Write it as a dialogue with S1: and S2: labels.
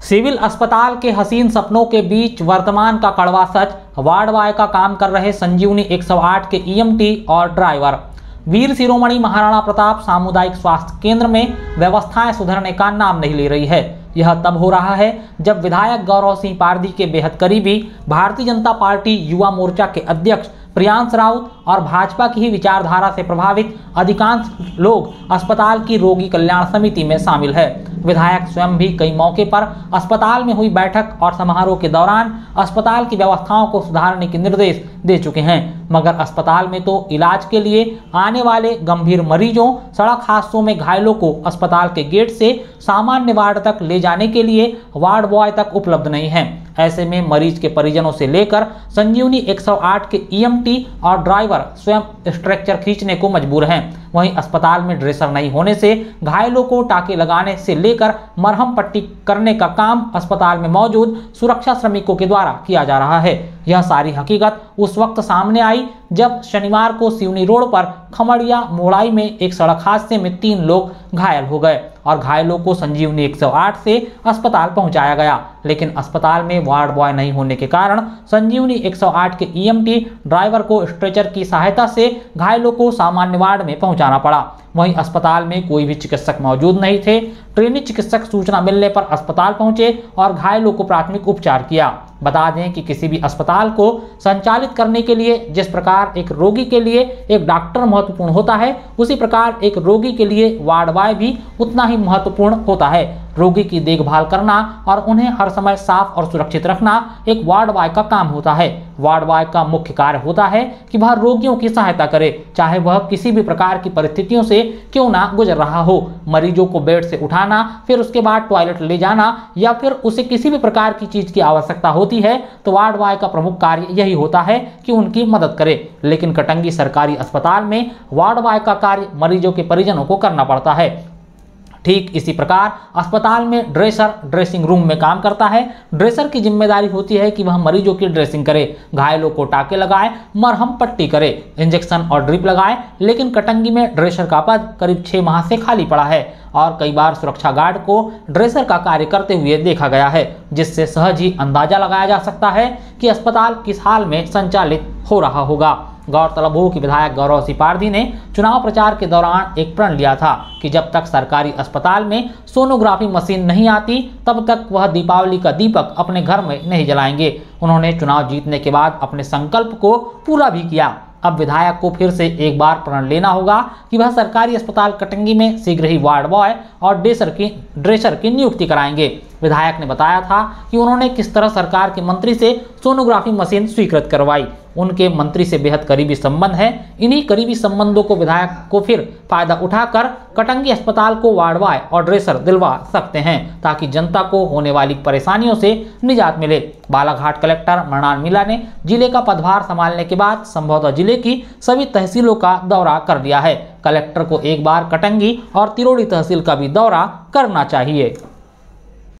S1: Civil अस्पताल के हसीन सपनों के बीच वर्तमान का कड़वा सच। वार्ड बॉय का काम कर रहे संजीवनी 108 के ईएमटी और ड्राइवर। वीर शिरोमणि महाराणा प्रताप सामुदायिक स्वास्थ्य केंद्र में व्यवस्थाएं सुधरने का नाम नहीं ले रही है। यह तब हो रहा है जब विधायक गौरव सिंह पारदी के बेहद करीबी भारतीय जनता पार्टी युवा मोर्चा के अध्यक्ष प्रियांश राउत और भाजपा की ही विचारधारा से प्रभावित अधिकांश लोग अस्पताल की रोगी कल्याण समिति में शामिल है। विधायक स्वयं भी कई मौके पर अस्पताल में हुई बैठक और समारोह के दौरान अस्पताल की व्यवस्थाओं को सुधारने के निर्देश दे चुके हैं, मगर अस्पताल में तो इलाज के लिए आने वाले गंभीर मरीजों, सड़क हादसों में घायलों को अस्पताल के गेट से सामान्य वार्ड तक ले जाने के लिए वार्ड बॉय तक उपलब्ध नहीं है। ऐसे में मरीज के परिजनों से लेकर संजीवनी 108 के ईएमटी और ड्राइवर स्वयं स्ट्रेचर खींचने को मजबूर हैं। वहीं अस्पताल में ड्रेसर नहीं होने से घायलों को टाके लगाने से लेकर मरहम पट्टी करने का काम अस्पताल में मौजूद सुरक्षा श्रमिकों के द्वारा किया जा रहा है। यह सारी हकीकत उस वक्त सामने आई जब शनिवार को सिवनी रोड पर खमड़िया मोड़ाई में एक सड़क हादसे में 3 लोग घायल हो गए और घायलों को संजीवनी 108 से अस्पताल पहुंचाया गया, लेकिन अस्पताल में वार्ड बॉय नहीं होने के कारण संजीवनी 108 के ईएमटी ड्राइवर को स्ट्रेचर की सहायता से घायलों को सामान्य वार्ड में पहुंचाना पड़ा। वहीं अस्पताल में कोई भी चिकित्सक मौजूद नहीं थे। ट्रेनी चिकित्सक सूचना मिलने पर अस्पताल पहुंचे और घायलों को प्राथमिक उपचार किया। बता दें कि किसी भी अस्पताल को संचालित करने के लिए जिस प्रकार एक रोगी के लिए एक डॉक्टर महत्वपूर्ण होता है, उसी प्रकार एक रोगी के लिए वार्ड बॉय भी उतना ही महत्वपूर्ण होता है। रोगी की देखभाल करना और उन्हें हर समय साफ और सुरक्षित रखना एक वार्ड बॉय का काम होता है। वार्ड बॉय का मुख्य कार्य होता है कि वह रोगियों की सहायता करे, चाहे वह किसी भी प्रकार की परिस्थितियों से क्यों ना गुजर रहा हो। मरीजों को बेड से उठाना, फिर उसके बाद टॉयलेट ले जाना या फिर उसे किसी भी प्रकार की चीज की आवश्यकता होती है तो वार्ड बॉय का प्रमुख कार्य यही होता है कि उनकी मदद करे। लेकिन कटंगी सरकारी अस्पताल में वार्ड बॉय का कार्य मरीजों के परिजनों को करना पड़ता है। ठीक इसी प्रकार अस्पताल में ड्रेसर ड्रेसिंग रूम में काम करता है। ड्रेसर की जिम्मेदारी होती है कि वह मरीजों की ड्रेसिंग करे, घायलों को टाके लगाए, मरहम पट्टी करे, इंजेक्शन और ड्रिप लगाए। लेकिन कटंगी में ड्रेसर का पद करीब 6 माह से खाली पड़ा है और कई बार सुरक्षा गार्ड को ड्रेसर का कार्य करते हुए देखा गया है, जिससे सहज ही अंदाजा लगाया जा सकता है कि अस्पताल किस हाल में संचालित हो रहा होगा। गौरतलब हो कि विधायक गौरव सिंह पारदी ने चुनाव प्रचार के दौरान एक प्रण लिया था कि जब तक सरकारी अस्पताल में सोनोग्राफी मशीन नहीं आती तब तक वह दीपावली का दीपक अपने घर में नहीं जलाएंगे। उन्होंने चुनाव जीतने के बाद अपने संकल्प को पूरा भी किया। अब विधायक को फिर से एक बार प्रण लेना होगा कि वह सरकारी अस्पताल कटंगी में शीघ्र ही वार्ड बॉय और ड्रेसर की नियुक्ति कराएंगे। विधायक ने बताया था कि उन्होंने किस तरह सरकार के मंत्री से सोनोग्राफी मशीन स्वीकृत करवाई। उनके मंत्री से बेहद करीबी संबंध है। इन्हीं करीबी संबंधों को विधायक को फिर फायदा उठाकर कटंगी अस्पताल को वार्ड बॉय और ड्रेसर दिलवा सकते हैं ताकि जनता को होने वाली परेशानियों से निजात मिले। बालाघाट कलेक्टर मृणाल मीणा ने जिले का पदभार संभालने के बाद संभवतः जिले की सभी तहसीलों का दौरा कर लिया है। कलेक्टर को एक बार कटंगी और तिरोड़ी तहसील का भी दौरा करना चाहिए।